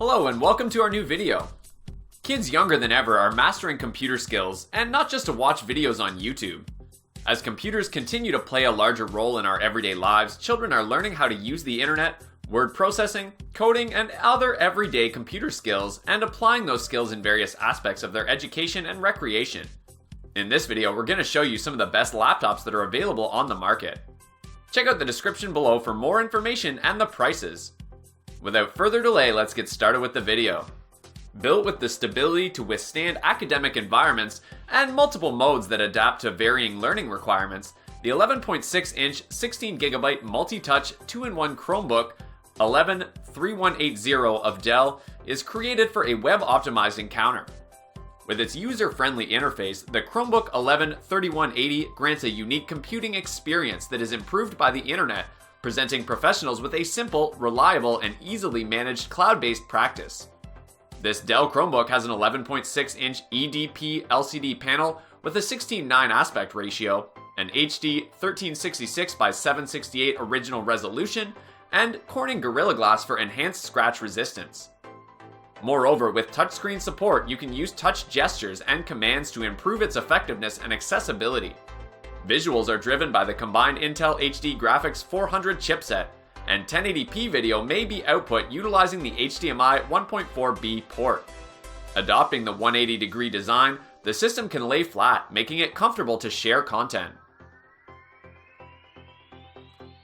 Hello and welcome to our new video. Kids younger than ever are mastering computer skills, and not just to watch videos on YouTube. As computers continue to play a larger role in our everyday lives, children are learning how to use the internet, word processing, coding, and other everyday computer skills, and applying those skills in various aspects of their education and recreation. In this video, we're going to show you some of the best laptops that are available on the market. Check out the description below for more information and the prices. Without further delay, let's get started with the video. Built with the stability to withstand academic environments and multiple modes that adapt to varying learning requirements, the 11.6-inch 16GB multi-touch 2-in-1 Chromebook 113180 of Dell is created for a web-optimized encounter. With its user-friendly interface, the Chromebook 113180 grants a unique computing experience that is improved by the internet, presenting professionals with a simple, reliable, and easily managed cloud-based practice. This Dell Chromebook has an 11.6-inch EDP LCD panel with a 16:9 aspect ratio, an HD 1366 by 768 original resolution, and Corning Gorilla Glass for enhanced scratch resistance. Moreover, with touchscreen support, you can use touch gestures and commands to improve its effectiveness and accessibility. Visuals are driven by the combined Intel HD Graphics 400 chipset, and 1080p video may be output utilizing the HDMI 1.4b port. Adopting the 180-degree design, the system can lay flat, making it comfortable to share content.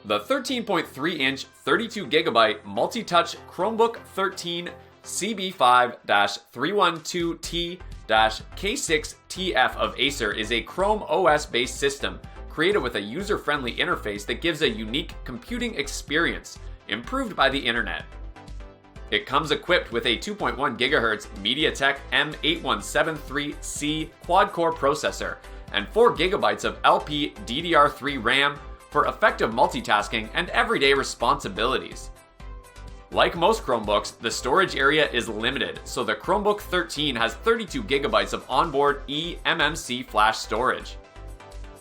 The 13.3-inch 32GB multi-touch Chromebook 13 CB5-312T-K6TF of Acer is a Chrome OS-based system created with a user-friendly interface that gives a unique computing experience, improved by the internet. It comes equipped with a 2.1 GHz MediaTek M8173C quad-core processor and 4 GB of LPDDR3 RAM for effective multitasking and everyday responsibilities. Like most Chromebooks, the storage area is limited, so the Chromebook 13 has 32 GB of onboard eMMC flash storage.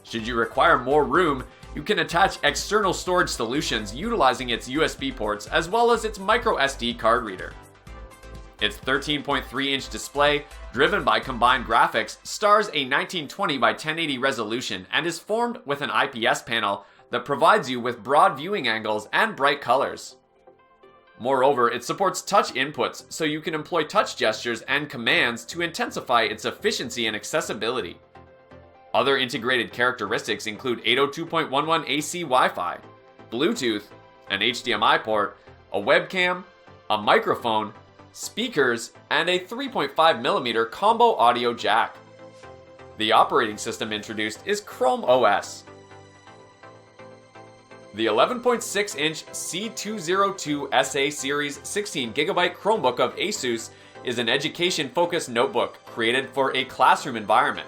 Should you require more room, you can attach external storage solutions utilizing its USB ports as well as its microSD card reader. Its 13.3-inch display, driven by combined graphics, stars a 1920 by 1080 resolution and is formed with an IPS panel that provides you with broad viewing angles and bright colors. Moreover, it supports touch inputs, so you can employ touch gestures and commands to intensify its efficiency and accessibility. Other integrated characteristics include 802.11 AC Wi-Fi, Bluetooth, an HDMI port, a webcam, a microphone, speakers, and a 3.5mm combo audio jack. The operating system introduced is Chrome OS. The 11.6-inch C202SA Series 16GB Chromebook of Asus is an education-focused notebook created for a classroom environment.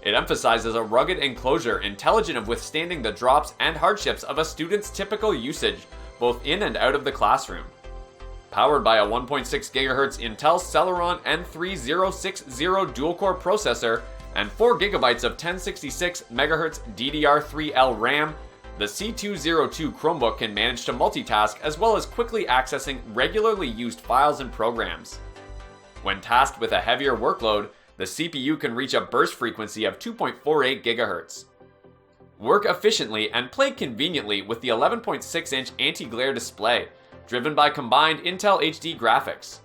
It emphasizes a rugged enclosure intelligent of withstanding the drops and hardships of a student's typical usage, both in and out of the classroom. Powered by a 1.6 GHz Intel Celeron N3060 dual-core processor and 4 GB of 1066 MHz DDR3L RAM, the C202 Chromebook can manage to multitask as well as quickly accessing regularly used files and programs. When tasked with a heavier workload, the CPU can reach a burst frequency of 2.48 GHz. Work efficiently and play conveniently with the 11.6-inch anti-glare display, driven by combined Intel HD graphics.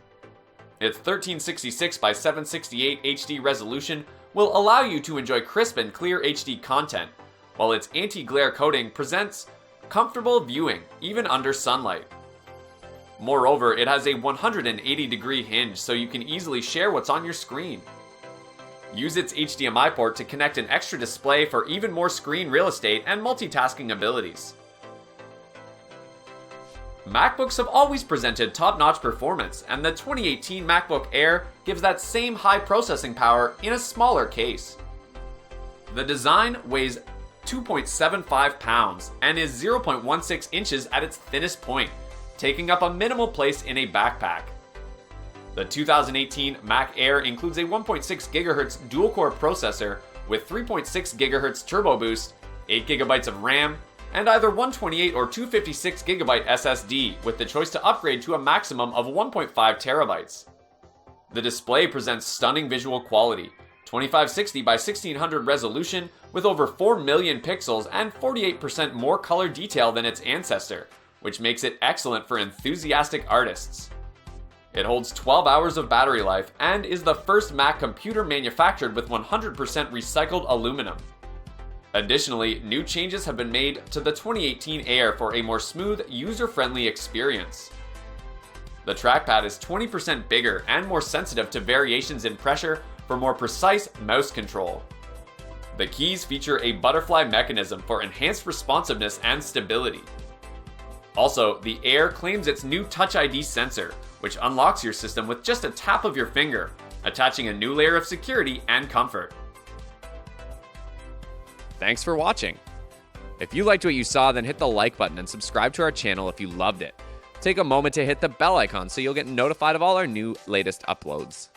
Its 1366 by 768 HD resolution will allow you to enjoy crisp and clear HD content, while its anti-glare coating presents comfortable viewing, even under sunlight. Moreover, it has a 180-degree hinge so you can easily share what's on your screen. Use its HDMI port to connect an extra display for even more screen real estate and multitasking abilities. MacBooks have always presented top-notch performance, and the 2018 MacBook Air gives that same high processing power in a smaller case. The design weighs 2.75 pounds and is 0.16 inches at its thinnest point, taking up a minimal place in a backpack. The 2018 Mac Air includes a 1.6 GHz dual-core processor with 3.6 GHz turbo boost, 8 GB of RAM, and either 128 or 256GB SSD with the choice to upgrade to a maximum of 1.5 terabytes. The display presents stunning visual quality, 2560 by 1600 resolution with over 4 million pixels and 48% more color detail than its ancestor, which makes it excellent for enthusiastic artists. It holds 12 hours of battery life and is the first Mac computer manufactured with 100% recycled aluminum. Additionally, new changes have been made to the 2018 Air for a more smooth, user-friendly experience. The trackpad is 20% bigger and more sensitive to variations in pressure for more precise mouse control. The keys feature a butterfly mechanism for enhanced responsiveness and stability. Also, the Air claims its new Touch ID sensor, which unlocks your system with just a tap of your finger, attaching a new layer of security and comfort. Thanks for watching. If you liked what you saw, then hit the like button and subscribe to our channel if you loved it. Take a moment to hit the bell icon so you'll get notified of all our latest uploads.